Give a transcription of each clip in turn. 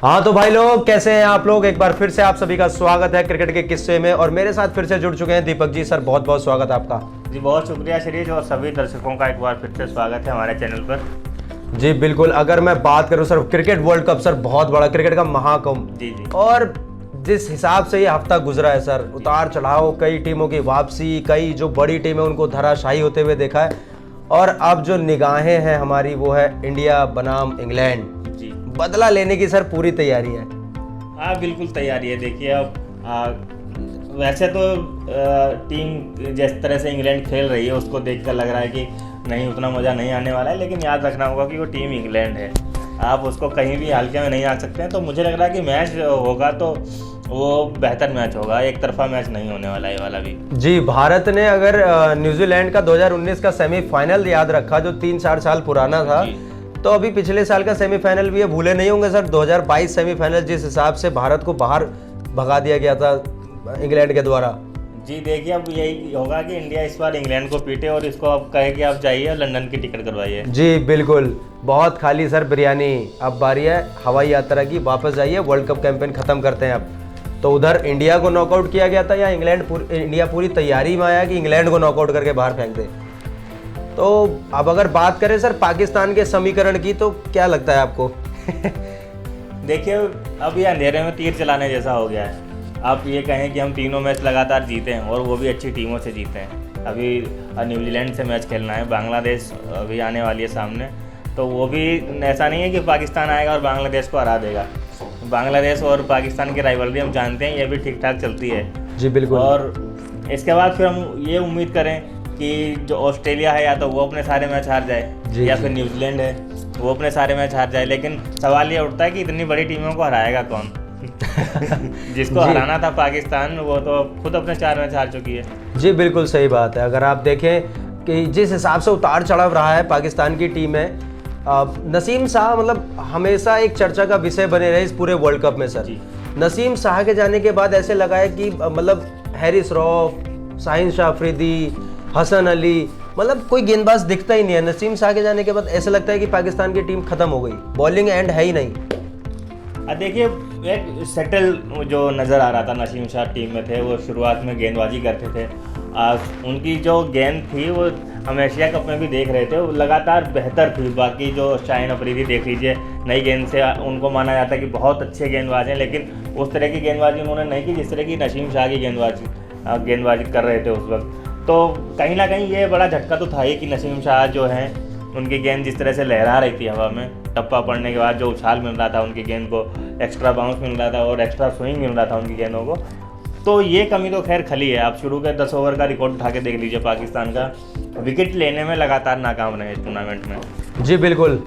हाँ तो भाई लोग कैसे हैं आप लोग। एक बार फिर से आप सभी का स्वागत है क्रिकेट के किस्से में। और मेरे साथ फिर से जुड़ चुके हैं दीपक जी। सर बहुत बहुत स्वागत आपका। जी बहुत शुक्रिया शरीज, और सभी दर्शकों का एक बार फिर से स्वागत है हमारे चैनल पर। जी बिल्कुल। अगर मैं बात करूं sir, cricket world cup sir बहुत बड़ा क्रिकेट का महाकुंभ। जी जी। और जिस हिसाब से ये हफ्ता गुजरा है सर, उतार चढ़ाव, कई टीमों की वापसी, कई जो बड़ी टीमें उनको धराशायी होते हुए देखा है। और अब जो निगाहें हैं हमारी वो है इंडिया बनाम इंग्लैंड। जी बदला लेने की सर पूरी तैयारी है। हाँ बिल्कुल तैयारी है। देखिए अब वैसे तो टीम जिस तरह से इंग्लैंड खेल रही है उसको देखकर लग रहा है कि नहीं उतना मज़ा नहीं आने वाला है, लेकिन याद रखना होगा कि वो टीम इंग्लैंड है। आप उसको कहीं भी हल्के में नहीं आ सकते हैं। तो मुझे लग रहा है कि मैच होगा तो वो बेहतर मैच होगा, एक तरफा मैच नहीं होने वाला है ये वाला भी। जी, भारत ने अगर न्यूजीलैंड का 2019 का सेमीफाइनल याद रखा जो 3-4 साल पुराना था, तो अभी पिछले साल का सेमीफाइनल भी ये भूले नहीं होंगे सर। 2022 सेमीफाइनल जिस हिसाब से भारत को बाहर भगा दिया गया था इंग्लैंड के द्वारा। जी देखिए, अब यही होगा कि इंडिया इस बार इंग्लैंड को पीटे और इसको अब कहे कि आप जाइए लंदन की टिकट करवाइए। जी बिल्कुल, बहुत खाली सर बिरयानी। अब बारी है हवाई यात्रा की, वापस जाइए, वर्ल्ड कप कैंपेन खत्म करते हैं अब। तो उधर इंडिया को नॉकआउट किया गया था या इंडिया पूरी तैयारी में आया कि इंग्लैंड को नॉकआउट करके बाहर फेंक दे। तो अब अगर बात करें सर पाकिस्तान के समीकरण की, तो क्या लगता है आपको? देखिए अब ये अंधेरे में तीर चलाने जैसा हो गया है। आप ये कहें कि हम तीनों मैच लगातार जीते हैं और वो भी अच्छी टीमों से जीते हैं। अभी न्यूजीलैंड से मैच खेलना है, बांग्लादेश अभी आने वाली है सामने। तो वो भी ऐसा नहीं है कि पाकिस्तान आएगा और बांग्लादेश को हरा देगा। बांग्लादेश और पाकिस्तान की राइवलरी हम जानते हैं, ये भी ठीक ठाक चलती है। जी बिल्कुल। और इसके बाद फिर हम ये उम्मीद करें कि जो ऑस्ट्रेलिया है या तो वो अपने सारे मैच हार जाए या फिर न्यूजीलैंड है वो अपने सारे मैच हार जाए। लेकिन सवाल ये उठता है कि इतनी बड़ी टीमों को हराएगा कौन? जिसको हराना था पाकिस्तान, वो तो खुद अपने 4 मैच हार चुकी है। जी बिल्कुल सही बात है। अगर आप देखें कि जिस हिसाब से उतार चढ़ाव रहा है पाकिस्तान की टीम में, नसीम शाह मतलब हमेशा एक चर्चा का विषय बने रहे इस पूरे वर्ल्ड कप में सर। नसीम शाह के जाने के बाद ऐसे लगा है कि मतलब हैरिस रऊफ, शाहीन शाह अफरीदी, हसन अली, मतलब कोई गेंदबाज दिखता ही नहीं है। नसीम शाह के जाने के बाद ऐसा लगता है कि पाकिस्तान की टीम खत्म हो गई, बॉलिंग एंड है ही नहीं। देखिए एक सेटल जो नज़र आ रहा था नसीम शाह टीम में थे, वो शुरुआत में गेंदबाजी करते थे। उनकी जो गेंद थी वो हम एशिया कप में भी देख रहे थे, वो लगातार बेहतर थी। बाकी जो शाहीन अफरीदी देख लीजिए, नई गेंद से उनको माना जाता है कि बहुत अच्छे गेंदबाज हैं, लेकिन उस तरह की गेंदबाजी उन्होंने नहीं की जिस तरह की नसीम शाह की गेंदबाजी कर रहे थे उस वक्त। तो कहीं ना कहीं ये बड़ा झटका तो था ही कि नसीम शाह जो हैं उनकी गेंद जिस तरह से लहरा रही थी हवा में, टप्पा पड़ने के बाद जो उछाल मिल रहा था उनकी गेंद को, एक्स्ट्रा बाउंस मिल रहा था और एक्स्ट्रा स्विंग मिल रहा था उनकी गेंदों को। तो ये कमी तो खैर खली है। आप शुरू के 10 ओवर का रिकॉर्ड उठा के देख लीजिए, पाकिस्तान का विकेट लेने में लगातार नाकाम रहे इस टूर्नामेंट में। जी बिल्कुल।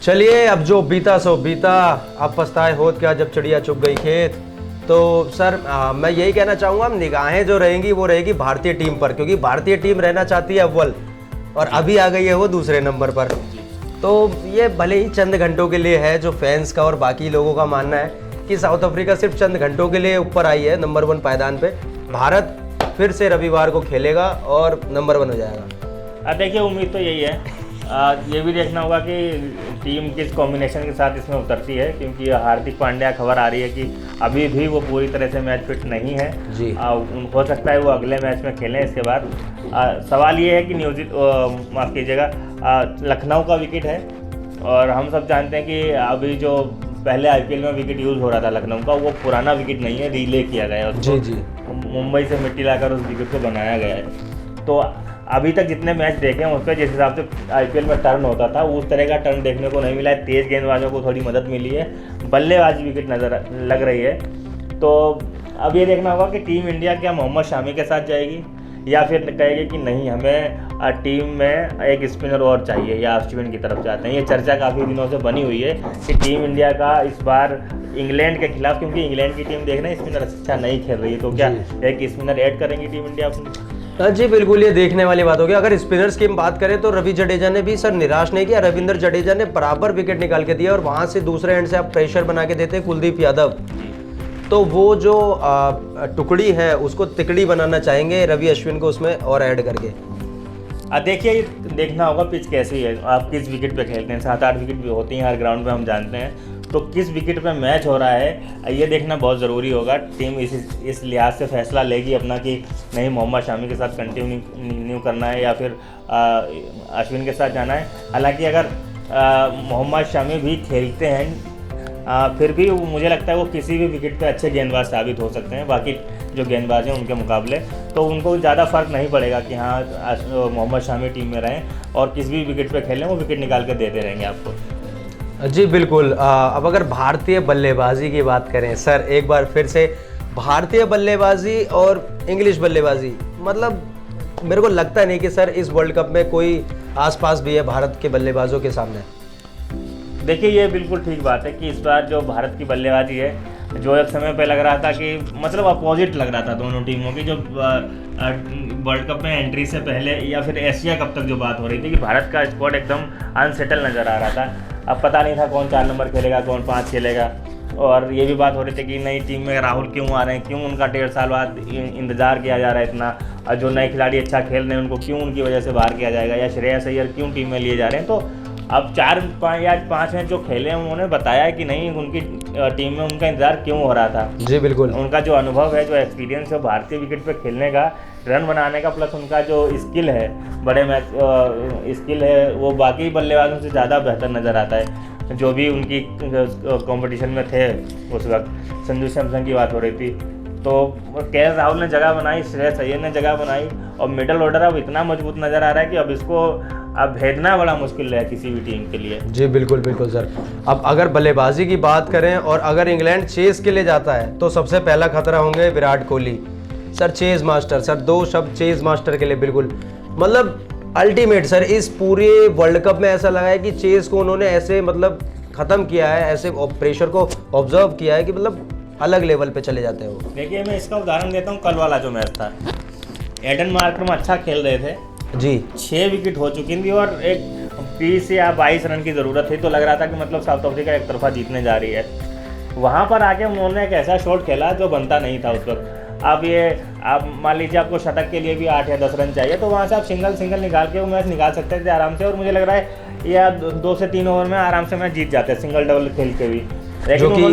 चलिए अब जो बीता सो बीता, अब पछताए होत क्या जब चिड़िया चुग गई खेत। तो सर मैं यही कहना चाहूँगा, निगाहें जो रहेंगी वो रहेगी भारतीय टीम पर, क्योंकि भारतीय टीम रहना चाहती है अव्वल और अभी आ गई है वो दूसरे नंबर पर। तो ये भले ही चंद घंटों के लिए है, जो फैंस का और बाकी लोगों का मानना है कि साउथ अफ्रीका सिर्फ चंद घंटों के लिए ऊपर आई है नंबर 1 पायदान पे। भारत फिर से रविवार को खेलेगा और नंबर 1 हो जाएगा। देखिए उम्मीद तो यही है। ये भी देखना होगा कि टीम किस कॉम्बिनेशन के साथ इसमें उतरती है, क्योंकि हार्दिक पांड्या खबर आ रही है कि अभी भी वो पूरी तरह से मैच फिट नहीं है जी। हो सकता है वो अगले मैच में खेलें इसके बाद। सवाल ये है कि माफ़ कीजिएगा, लखनऊ का विकेट है और हम सब जानते हैं कि अभी जो पहले IPL में विकेट यूज़ हो रहा था लखनऊ का, वो पुराना विकेट नहीं है, रीले किया गया है उसको। जी। मुंबई से मिट्टी लाकर उस विकेट को बनाया गया है। तो अभी तक जितने मैच देखे हैं उस पर जिस हिसाब से IPL में टर्न होता था उस तरह का टर्न देखने को नहीं मिला है। तेज़ गेंदबाजों को थोड़ी मदद मिली है, बल्लेबाजी विकेट नज़र लग रही है। तो अब ये देखना होगा कि टीम इंडिया क्या मोहम्मद शामी के साथ जाएगी या फिर कहेगी कि नहीं हमें टीम में एक स्पिनर और चाहिए या अश्विन की तरफ जाते हैं। ये चर्चा काफ़ी दिनों से बनी हुई है कि टीम इंडिया का इस बार इंग्लैंड के खिलाफ, क्योंकि इंग्लैंड की टीम देखना स्पिनर अच्छा नहीं खेल रही है, तो क्या एक स्पिनर ऐड करेंगी टीम इंडिया अपनी? जी बिल्कुल, ये देखने वाली बात होगी। अगर स्पिनर्स की हम बात करें तो रवि जडेजा ने भी सर निराश नहीं किया। रविंद्र जडेजा ने बराबर विकेट निकाल के दिया और वहां से दूसरे एंड से आप प्रेशर बना के देते कुलदीप यादव, तो वो जो टुकड़ी है उसको तिकड़ी बनाना चाहेंगे रवि अश्विन को उसमें और ऐड करके। देखिए देखना होगा पिच कैसी है, आप किस विकेट पे खेलते हैं। 7-8 विकेट भी होती हैं हर ग्राउंड पे, हम जानते हैं। तो किस विकेट पे मैच हो रहा है ये देखना बहुत ज़रूरी होगा। टीम इस लिहाज से फैसला लेगी अपना कि नहीं मोहम्मद शामी के साथ कंटिन्यू करना है या फिर अश्विन के साथ जाना है। हालांकि अगर मोहम्मद शामी भी खेलते हैं फिर भी मुझे लगता है वो किसी भी विकेट पे अच्छे गेंदबाज साबित हो सकते हैं बाकी जो गेंदबाज हैं उनके मुकाबले, तो उनको ज़्यादा फर्क नहीं पड़ेगा कि हाँ मोहम्मद शामी टीम में रहें और किस भी विकेट पे खेलें वो विकेट निकाल के देते रहेंगे आपको। जी बिल्कुल। अब अगर भारतीय बल्लेबाजी की बात करें सर, एक बार फिर से भारतीय बल्लेबाजी और इंग्लिश बल्लेबाजी, मतलब मेरे को लगता नहीं कि सर इस वर्ल्ड कप में कोई आसपास भी है भारत के बल्लेबाजों के सामने। देखिए ये बिल्कुल ठीक बात है कि इस बार जो भारत की बल्लेबाजी है, जो एक समय पे लग रहा था कि मतलब अपोजिट लग रहा था दोनों टीमों की, जो वर्ल्ड कप में एंट्री से पहले या फिर एशिया कप तक जो बात हो रही थी कि भारत का स्क्वाड एकदम अनसेटल नज़र आ रहा था। अब पता नहीं था कौन 4 नंबर खेलेगा कौन 5 खेलेगा, और ये भी बात हो रही थी कि नई टीम में राहुल क्यों आ रहे हैं, क्यों उनका 1.5 साल बाद इंतज़ार किया जा रहा है इतना, और जो नए खिलाड़ी अच्छा खेल रहे हैं उनको क्यों उनकी वजह से बाहर किया जाएगा, या श्रेयस अय्यर क्यों टीम में लिए जा रहे हैं। तो अब 4 या 5 हैं जो खेले हैं उन्होंने बताया है कि नहीं उनकी टीम में उनका इंतजार क्यों हो रहा था। जी बिल्कुल। उनका जो अनुभव है, जो एक्सपीरियंस है भारतीय विकेट पे खेलने का, रन बनाने का, प्लस उनका जो स्किल है, बड़े मैच स्किल है, वो बाकी बल्लेबाजों से ज़्यादा बेहतर नज़र आता है। जो भी उनकी कंपटीशन में थे उस वक्त, संजू सैमसन की बात हो रही थी, तो के राहुल ने जगह बनाई, श्रेयस अय्यर ने जगह बनाई, और मिडल ऑर्डर अब इतना मजबूत नज़र आ रहा है कि अब इसको अब भेजना बड़ा मुश्किल है किसी भी टीम के लिए। जी बिल्कुल बिल्कुल सर। अब अगर बल्लेबाजी की बात करें और अगर इंग्लैंड चेस के लिए जाता है तो सबसे पहला खतरा होंगे Virat Kohli sir, chess master sir, 2 शब्द चेस मास्टर के लिए बिल्कुल, मतलब अल्टीमेट सर। इस पूरे वर्ल्ड कप में ऐसा लगा है कि चेस को उन्होंने ऐसे मतलब ख़त्म किया है, ऐसे प्रेशर को ऑब्जर्व किया है कि मतलब अलग लेवल पे चले जाते हैं वो। देखिए मैं इसका उदाहरण देता हूँ, कल वाला जो मैच था, एडन मार्करम अच्छा खेल रहे थे जी, 6 विकेट हो चुकी थी और एक 20 या 22 रन की ज़रूरत थी, तो लग रहा था कि मतलब साउथ अफ्रीका एक तरफा जीतने जा रही है। वहाँ पर आके उन्होंने एक ऐसा शॉट खेला जो बनता नहीं था उस वक्त। अब ये आप मान लीजिए आपको शतक के लिए भी 8 या 10 रन चाहिए, तो वहाँ से आप सिंगल निकाल के वो मैच निकाल सकते थे आराम से, और मुझे लग रहा है या 2 से 3 ओवर में आराम से मैच जीत जाते हैं सिंगल डबल खेल के भी।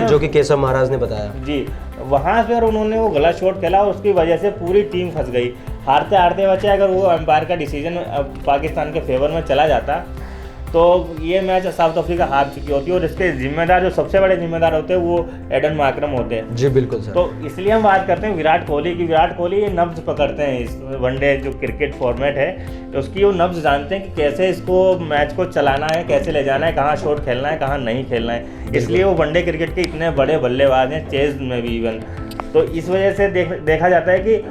जो कि केशव महाराज ने बताया जी, वहाँ पर उन्होंने वो गलत शॉट खेला और उसकी वजह से पूरी टीम फंस गई। हारते हारते बचे, अगर वो एम्पायर का डिसीजन पाकिस्तान के फेवर में चला जाता तो ये मैच साउथ अफ्रीका हार चुकी होती है, और इसके जिम्मेदार जो सबसे बड़े जिम्मेदार होते हैं वो एडन मार्करम होते हैं। जी बिल्कुल सर। तो इसलिए हम बात करते हैं विराट कोहली की। विराट कोहली ये नब्ज पकड़ते हैं, इस वनडे जो क्रिकेट फॉर्मेट है तो उसकी वो नब्ज जानते हैं कि कैसे इसको मैच को चलाना है, कैसे ले जाना है, कहाँ शॉट खेलना है, कहाँ नहीं खेलना है। इसलिए वो वनडे क्रिकेट के इतने बड़े बल्लेबाज हैं, चेज में भी इवन। तो इस वजह से देखा जाता है कि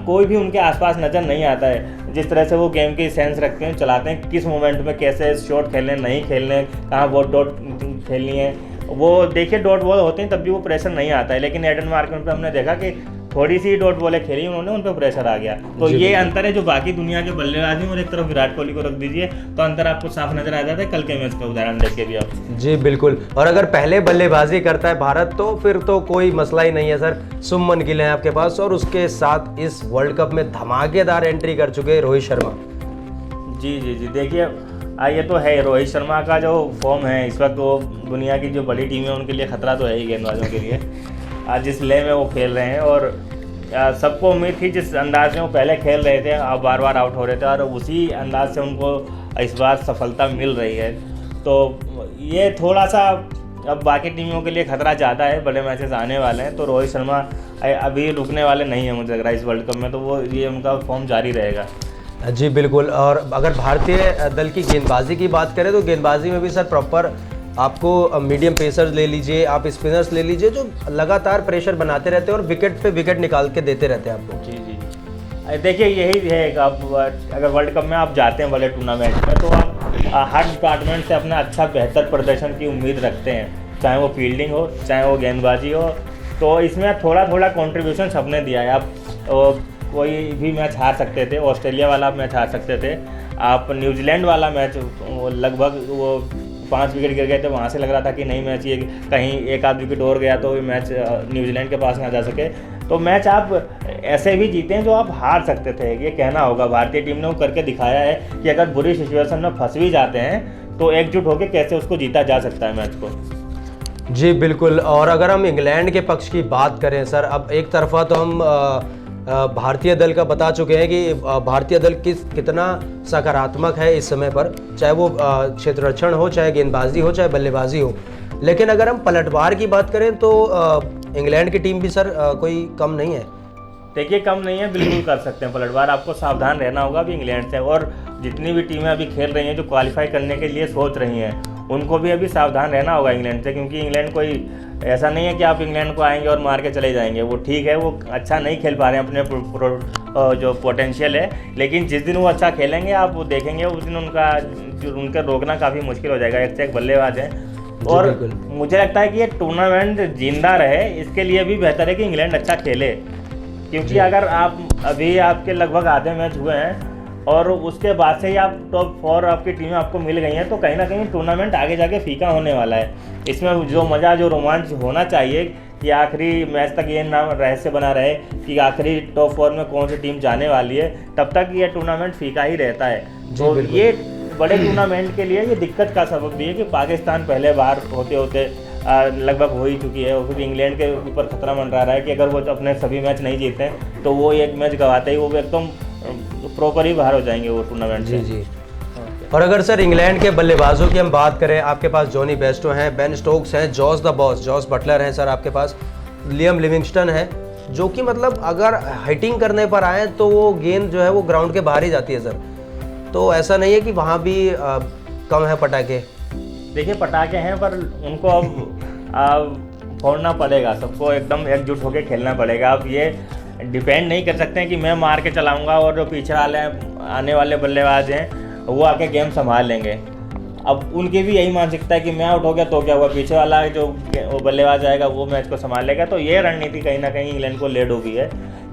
कोई भी उनके आसपास नज़र नहीं आता है। जिस तरह से वो गेम की सेंस रखते हैं, चलाते हैं, किस मोमेंट में कैसे शॉट खेलने, नहीं खेलने, कहाँ वो डॉट खेलनी है, वो देखिए डॉट बॉल होते हैं तब भी वो प्रेशर नहीं आता है। लेकिन एडन मार्करम पे हमने देखा कि थोड़ी सी डॉट बॉलें खेली उन्होंने, उन पर प्रेशर आ गया। तो ये अंतर है जो बाकी दुनिया के बल्लेबाज हैं, और एक तरफ विराट कोहली को रख दीजिए तो अंतर आपको साफ नजर आ जाता है। कल के मैच का उदाहरण देख के भी आप। जी बिल्कुल। और अगर पहले बल्लेबाजी करता है भारत तो फिर तो कोई मसला ही नहीं है सर। शुभमन गिल हैं आपके पास, और उसके साथ इस वर्ल्ड कप में धमाकेदार एंट्री कर चुके हैं रोहित शर्मा। जी जी जी, देखिए ये तो है, रोहित शर्मा का जो फॉर्म है इस वक्त वो दुनिया की जो बड़ी टीमें उनके लिए खतरा तो है ही गेंदबाजों के लिए। आज जिस ले में वो खेल रहे हैं, और सबको उम्मीद थी जिस अंदाज में वो पहले खेल रहे थे, अब बार बार आउट हो रहे थे, और उसी अंदाज से उनको इस बार सफलता मिल रही है। तो ये थोड़ा सा अब बाकी टीमों के लिए खतरा ज़्यादा है, बड़े मैचेस आने वाले हैं, तो रोहित शर्मा अभी रुकने वाले नहीं है मुझे लग रहा है इस वर्ल्ड कप में, तो वो ये उनका फॉर्म जारी रहेगा। जी बिल्कुल। और अगर भारतीय दल की गेंदबाजी की बात करें तो गेंदबाजी में भी सर प्रॉपर आपको मीडियम पेसर्स ले लीजिए, आप स्पिनर्स ले लीजिए, जो लगातार प्रेशर बनाते रहते हैं और विकेट पे विकेट निकाल के देते रहते हैं आपको। जी जी, देखिए यही है, आप अगर वर्ल्ड कप में आप जाते हैं बड़े टूर्नामेंट में तो आप हर डिपार्टमेंट से अपना अच्छा बेहतर प्रदर्शन की उम्मीद रखते हैं, चाहे वो फील्डिंग हो, चाहे वो गेंदबाजी हो। तो इसमें थोड़ा थोड़ा कॉन्ट्रीब्यूशन सबने दिया है। आप कोई भी मैच हार सकते थे, ऑस्ट्रेलिया वाला मैच हार सकते थे, आप न्यूजीलैंड वाला मैच लगभग वो 5 विकेट गिर गए थे, वहाँ से लग रहा था कि नहीं मैच ये कहीं एक आध विकेट और गया तो ये मैच न्यूजीलैंड के पास ना जा सके। तो मैच आप ऐसे भी जीते हैं जो आप हार सकते थे, ये कहना होगा। भारतीय टीम ने वो करके दिखाया है कि अगर बुरी सिचुएशन में फंस भी जाते हैं तो एकजुट होकर कैसे उसको जीता जा सकता है मैच को। जी बिल्कुल। और अगर हम इंग्लैंड के पक्ष की बात करें सर, अब एक तरफा तो हम भारतीय दल का बता चुके हैं कि भारतीय दल कितना सकारात्मक है इस समय पर, चाहे वो क्षेत्ररक्षण हो, चाहे गेंदबाजी हो, चाहे बल्लेबाजी हो। लेकिन अगर हम पलटवार की बात करें तो इंग्लैंड की टीम भी सर कोई कम नहीं है। देखिए कम नहीं है, बिल्कुल कर सकते हैं पलटवार। आपको सावधान रहना होगा अभी इंग्लैंड से, और जितनी भी टीमें अभी खेल रही हैं जो क्वालिफाई करने के लिए सोच रही हैं, उनको भी अभी सावधान रहना होगा इंग्लैंड से, क्योंकि इंग्लैंड कोई ऐसा नहीं है कि आप इंग्लैंड को आएंगे और मार के चले जाएंगे। वो ठीक है, वो अच्छा नहीं खेल पा रहे हैं अपने जो पोटेंशियल है, लेकिन जिस दिन वो अच्छा खेलेंगे आप वो देखेंगे, उस दिन उनका रोकना काफ़ी मुश्किल हो जाएगा। एक से एक बल्लेबाज हैं, और मुझे लगता है कि ये टूर्नामेंट जिंदा रहे इसके लिए भी बेहतर है कि इंग्लैंड अच्छा खेले, क्योंकि अगर आप अभी आपके लगभग आधे मैच हुए हैं और उसके बाद से ही आप टॉप 4 आपकी टीमें आपको मिल गई हैं, तो कहीं ना कहीं टूर्नामेंट आगे जाके फीका होने वाला है। इसमें जो मज़ा, जो रोमांच होना चाहिए कि आखिरी मैच तक ये नाम रहस्य बना रहे कि आखिरी टॉप 4 में कौन सी टीम जाने वाली है, तब तक ये टूर्नामेंट फीका ही रहता है। तो ये बड़े टूर्नामेंट के लिए ये दिक्कत का सबब भी है कि पाकिस्तान पहले बाहर होते होते लगभग हो ही चुकी है, और फिर इंग्लैंड के ऊपर खतरा मंडरा रहा है कि अगर वो अपने सभी मैच नहीं जीते हैं तो वो एक मैच गवाते ही वो एकदम प्रॉपर ही बाहर हो जाएंगे वो टूर्नामेंट से। जी। और अगर सर इंग्लैंड के बल्लेबाजों की हम बात करें, आपके पास जॉनी बेस्टो हैं, बेन स्टोक्स हैं, Jos the boss, Jos Buttler हैं सर, आपके पास लियम लिविंगस्टन है, जो कि मतलब अगर हिटिंग करने पर आए तो वो गेंद जो है वो ग्राउंड के बाहर ही जाती है सर। तो ऐसा नहीं है कि वहाँ भी कम है पटाखे। देखिए पटाखे हैं, पर उनको अब फोड़ना पड़ेगा, सबको एकदम एकजुट होकर खेलना पड़ेगा। अब ये डिपेंड नहीं कर सकते हैं कि मैं मार के चलाऊंगा और जो पीछे आने वाले बल्लेबाज हैं वो आके गेम संभाल लेंगे। अब उनकी भी यही मानसिकता है कि मैं आउट हो गया तो क्या हुआ, पीछे वाला जो वो बल्लेबाज आएगा वो मैच को संभालेगा। तो ये रणनीति कहीं ना कहीं इंग्लैंड को लेड हो गई है,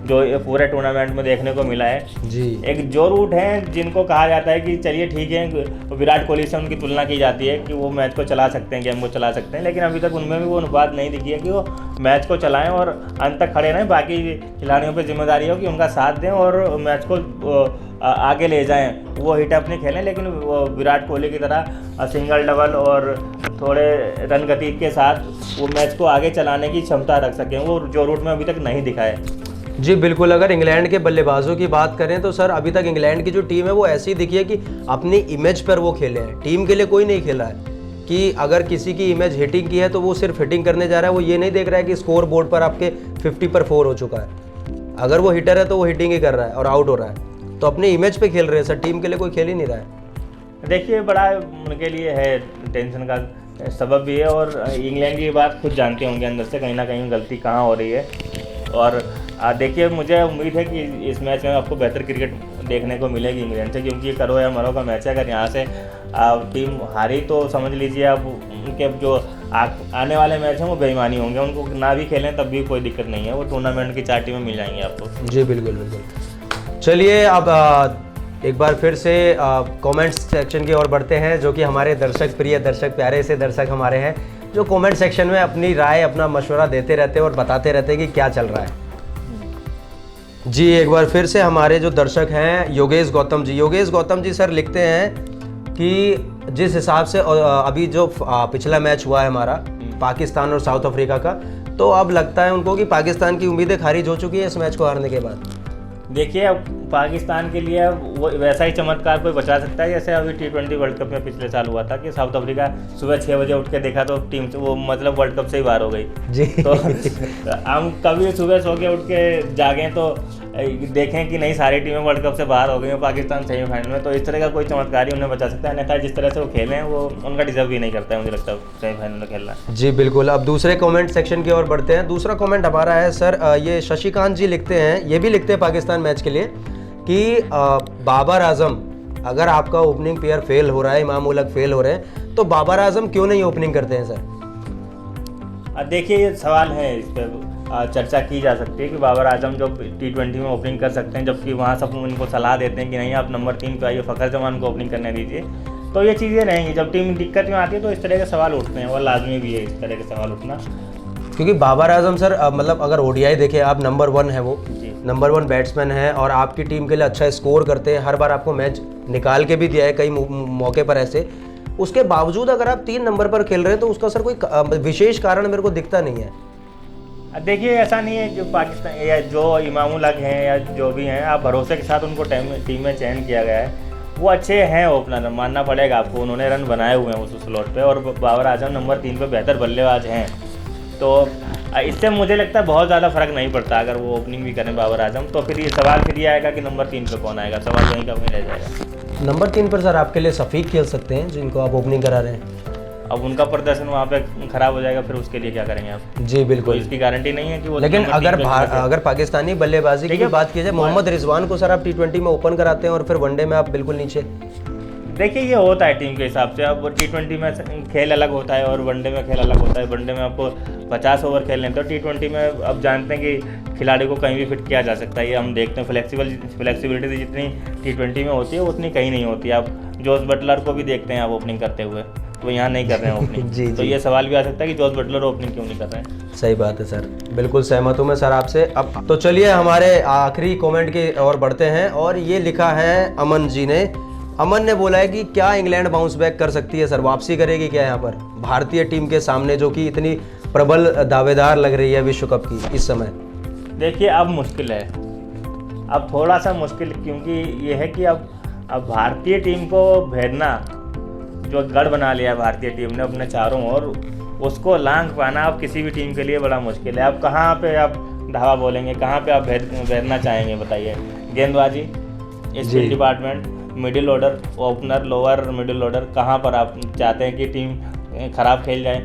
जो पूरे टूर्नामेंट में देखने को मिला है। जी। एक जो रूट है जिनको कहा जाता है कि चलिए ठीक है, विराट कोहली से उनकी तुलना की जाती है कि वो मैच को चला सकते हैं, गेम को चला सकते हैं, लेकिन अभी तक उनमें भी वो अनुपात नहीं दिखी है कि वो मैच को चलाएं और अंत तक खड़े रहें। बाकी खिलाड़ियों पर जिम्मेदारी हो कि उनका साथ दें और मैच को आगे ले जाएं, वो हिट अपनी खेलें, लेकिन विराट कोहली की तरह सिंगल डबल और थोड़े रन गति के साथ वो मैच को आगे चलाने की क्षमता रख सकें, वो जो रूट में अभी तक नहीं दिखा है। जी बिल्कुल। अगर इंग्लैंड के बल्लेबाजों की बात करें तो सर अभी तक इंग्लैंड की जो टीम है वो ऐसी दिखी है कि अपनी इमेज पर वो खेले हैं, टीम के लिए कोई नहीं खेला है। कि अगर किसी की इमेज हिटिंग की है तो वो सिर्फ हिटिंग करने जा रहा है, वो ये नहीं देख रहा है कि स्कोर बोर्ड पर आपके 50 पर 4 हो चुका है। अगर वो हिटर है तो वो हिटिंग ही कर रहा है और आउट हो रहा है, तो अपनी इमेज पे खेल रहे हैं सर, टीम के लिए कोई खेल ही नहीं रहा है। देखिए बड़ा उनके लिए है टेंशन का सबब भी है, और इंग्लैंड की बात खुद जानते होंगे अंदर से कहीं ना कहीं गलती कहाँ हो रही है। और देखिए मुझे उम्मीद है कि इस मैच में आपको बेहतर क्रिकेट देखने को मिलेगी इंग्लैंड से, क्योंकि करो या मरो का मैच है। अगर यहाँ से टीम हारी तो समझ लीजिए अब उनके जो आने वाले मैच हैं वो बेईमानी होंगे, उनको ना भी खेलें तब भी कोई दिक्कत नहीं है, वो टूर्नामेंट की 4 टीमें मिल जाएंगी आपको। जी बिल्कुल बिल्कुल। चलिए अब एक बार फिर से कमेंट्स सेक्शन की ओर बढ़ते हैं, जो कि हमारे दर्शक प्रिय दर्शक प्यारे से दर्शक हमारे हैं, जो कमेंट सेक्शन में अपनी राय अपना मशवरा देते रहते हैं और बताते रहते हैं कि क्या चल रहा है। जी एक बार फिर से हमारे जो दर्शक हैं योगेश गौतम जी सर लिखते हैं कि जिस हिसाब से अभी जो पिछला मैच हुआ है हमारा पाकिस्तान और साउथ अफ्रीका का, तो अब लगता है उनको कि पाकिस्तान की उम्मीदें खारिज हो चुकी है इस मैच को हारने के बाद। देखिए अब पाकिस्तान के लिए वो वैसा ही चमत्कार कोई बचा सकता है जैसे अभी T20 वर्ल्ड कप में पिछले साल हुआ था कि साउथ अफ्रीका सुबह 6 बजे उठ के देखा तो टीम से वो मतलब वर्ल्ड कप से ही बाहर हो गई। जी तो हम कभी सुबह सो के उठ के जागें तो देखें कि नहीं सारी टीमें वर्ल्ड कप से बाहर हो गई हैं, पाकिस्तान सेमीफाइनल में, तो इस तरह का कोई चमत्कार ही उन्हें बचा सकता है। अन्यथा जिस तरह से वो खेले हैं वो उनका डिजर्व भी नहीं करता है, मुझे लगता है सेमीफाइनल में खेलना। जी बिल्कुल। अब दूसरे कमेंट सेक्शन की ओर बढ़ते हैं। दूसरा कमेंट हमारा है सर, ये शशिकांत जी लिखते हैं, ये भी लिखते हैं पाकिस्तान मैच के लिए कि बाबर आजम अगर आपका ओपनिंग पेयर फेल हो रहा है, इमाम उलग फेल हो रहे हैं, तो बाबर आजम क्यों नहीं ओपनिंग करते हैं सर? देखिए ये सवाल है, इस पर चर्चा की जा सकती है कि बाबर आजम जो T20 में ओपनिंग कर सकते हैं, जबकि वहाँ सब उनको सलाह देते हैं कि नहीं आप नंबर 3 पे आइए, फ़खर जमान को ओपनिंग करने दीजिए। तो ये चीज़ें रहेंगी, जब टीम दिक्कत में आती है तो इस तरह के सवाल उठते हैं और लाजमी भी है इस तरह के सवाल उठना। क्योंकि बाबर आजम सर मतलब अगर ODI देखें आप, नंबर 1 है वो, नंबर 1 बैट्समैन है और आपकी टीम के लिए अच्छा स्कोर करते हैं, हर बार आपको मैच निकाल के भी दिया है कई मौके पर ऐसे, उसके बावजूद अगर आप 3 नंबर पर खेल रहे हैं तो उसका सर कोई विशेष कारण मेरे को दिखता नहीं है। देखिए ऐसा नहीं है कि पाकिस्तान या जो इमामुल हक हैं या जो भी हैं, आप भरोसे के साथ उनको टीम में चयन किया गया है। वो अच्छे हैं ओपनर, मानना पड़ेगा आपको, उन्होंने रन बनाए हुए हैं उस स्लॉट पे, और बाबर आजम नंबर 3 पे बेहतर बल्लेबाज हैं। तो इससे मुझे लगता है बहुत ज़्यादा फर्क नहीं पड़ता अगर वो ओपनिंग भी करें बाबर आजम। तो फिर ये सवाल फिर ये आएगा कि नंबर 3 पे कौन आएगा, सवाल वहीं का वहीं रह जाएगा। नंबर 3 पर सर आपके लिए शफीक खेल सकते हैं जिनको आप ओपनिंग करा रहे हैं। अब उनका प्रदर्शन वहाँ पे खराब हो जाएगा, फिर उसके लिए क्या करेंगे आप? जी बिल्कुल, तो इसकी गारंटी नहीं है कि वो। लेकिन अगर पाकिस्तानी बल्लेबाजी की बात की जाए, मोहम्मद रिजवान को सर आप T20 में ओपन कराते हैं और फिर वनडे में आप बिल्कुल नीचे। देखिए ये होता है टीम के हिसाब से। अब T20 में खेल अलग होता है और वनडे में खेल अलग होता है। वनडे में आपको 50 ओवर खेलने, तो T20 में अब जानते हैं कि खिलाड़ी को कहीं भी फिट किया जा सकता है। ये हम देखते हैं, फ्लेक्सिबिलिटी जितनी T20 में होती है उतनी कहीं नहीं होती। आप जोस बटलर को भी देखते हैं आप ओपनिंग करते हुए, तो यहाँ नहीं कर रहे हैं ओपनिंग। जी, तो ये सवाल भी आ सकता है कि जोस बटलर ओपनिंग क्यों नहीं कर रहे हैं। सही बात है सर, बिल्कुल सहमत हूँ मैं सर आपसे। अब तो चलिए हमारे आखिरी कमेंट की ओर बढ़ते हैं, और ये लिखा है अमन जी ने। अमन ने बोला है कि क्या इंग्लैंड बाउंस बैक कर सकती है सर, वापसी करेगी क्या यहाँ पर भारतीय टीम के सामने, जो कि इतनी प्रबल दावेदार लग रही है विश्व कप की इस समय? देखिए अब मुश्किल है, अब थोड़ा सा मुश्किल, क्योंकि ये है कि अब भारतीय टीम को भेदना, जो गढ़ बना लिया है भारतीय टीम ने अपने चारों ओर, उसको लांघ पाना अब किसी भी टीम के लिए बड़ा मुश्किल है। अब कहाँ पे आप धावा बोलेंगे, कहाँ पे आप भेदना चाहेंगे बताइए? गेंदबाजी, spin department, middle order, opener, lower middle order, कहाँ पर आप चाहते हैं कि टीम खराब खेल जाए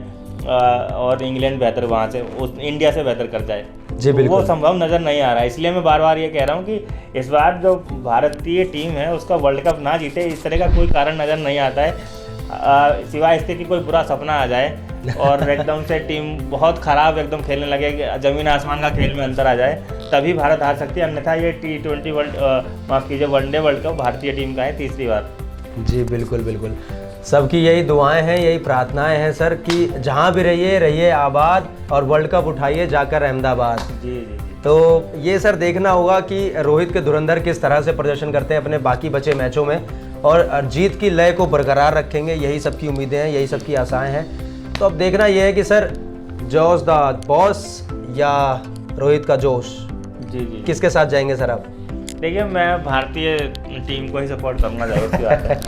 और इंग्लैंड बेहतर वहाँ से उस इंडिया से बेहतर कर जाए? जी बिल्कुल, वो संभव नज़र नहीं आ रहा है। इसलिए मैं बार बार ये कह रहा हूँ कि इस बार जो भारतीय टीम है उसका वर्ल्ड कप ना जीते, इस तरह का कोई कारण नज़र नहीं आता है, सिवाय इसके कि कोई बुरा सपना आ जाए और एकदम से टीम बहुत ख़राब एकदम खेलने लगे, ज़मीन आसमान का खेल में अंतर आ जाए, तभी भारत हार सकती है। अन्यथा ये T20 वनडे वर्ल्ड कप भारतीय टीम का है तीसरी बार। जी बिल्कुल बिल्कुल, सबकी यही दुआएं हैं, यही प्रार्थनाएं हैं सर कि जहां भी रहिए आबाद, और वर्ल्ड कप उठाइए जाकर अहमदाबाद। जी। तो ये सर देखना होगा कि रोहित के धुरंधर किस तरह से प्रदर्शन करते हैं अपने बाकी बचे मैचों में, और जीत की लय को बरकरार रखेंगे, यही सबकी उम्मीदें हैं, यही सबकी आशाएं हैं। तो अब देखना यह है कि सर जॉस द बॉस या रोहित का जोश, जी किसके साथ जाएंगे सर आप? देखिए मैं भारतीय टीम को ही सपोर्ट करूँगा, ज़रूर सी बात है।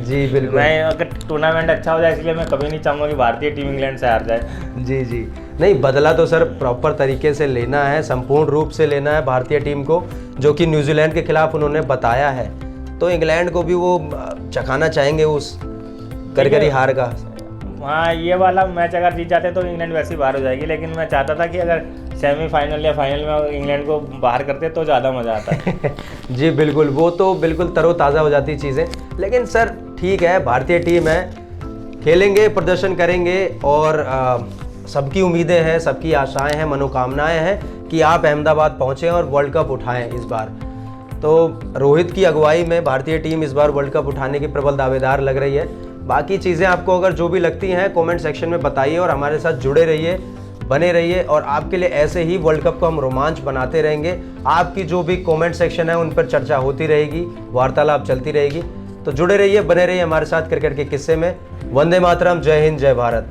जी बिल्कुल, मैं अगर टूर्नामेंट अच्छा हो जाए, इसलिए मैं कभी नहीं चाहूँगा कि भारतीय टीम इंग्लैंड से हार जाए। जी नहीं, बदला तो सर प्रॉपर तरीके से लेना है, संपूर्ण रूप से लेना है भारतीय टीम को, जो कि न्यूजीलैंड के खिलाफ उन्होंने बताया है। तो इंग्लैंड को भी वो चखाना चाहेंगे उस करगरी हार का। हाँ, ये वाला मैच अगर जीत जाते तो इंग्लैंड वैसे ही बाहर हो जाएगी, लेकिन मैं चाहता था कि अगर सेमीफाइनल या फाइनल में इंग्लैंड को बाहर करते तो ज़्यादा मज़ा आता। जी बिल्कुल, वो तो बिल्कुल तरोताज़ा हो जाती चीज़ें। लेकिन सर ठीक है, भारतीय टीम है, खेलेंगे, प्रदर्शन करेंगे, और सबकी उम्मीदें हैं, सबकी आशाएं हैं, मनोकामनाएं हैं कि आप अहमदाबाद पहुँचें और वर्ल्ड कप उठाएं इस बार। तो रोहित की अगुवाई में भारतीय टीम इस बार वर्ल्ड कप उठाने की प्रबल दावेदार लग रही है। बाकी चीज़ें आपको अगर जो भी लगती हैं कमेंट सेक्शन में बताइए, और हमारे साथ जुड़े रहिए, बने रहिए, और आपके लिए ऐसे ही वर्ल्ड कप को हम रोमांच बनाते रहेंगे। आपकी जो भी कमेंट सेक्शन है उन पर चर्चा होती रहेगी, वार्तालाप चलती रहेगी। तो जुड़े रहिए, बने रहिए हमारे साथ क्रिकेट के किस्से में। वंदे मातरम, जय हिंद, जय भारत।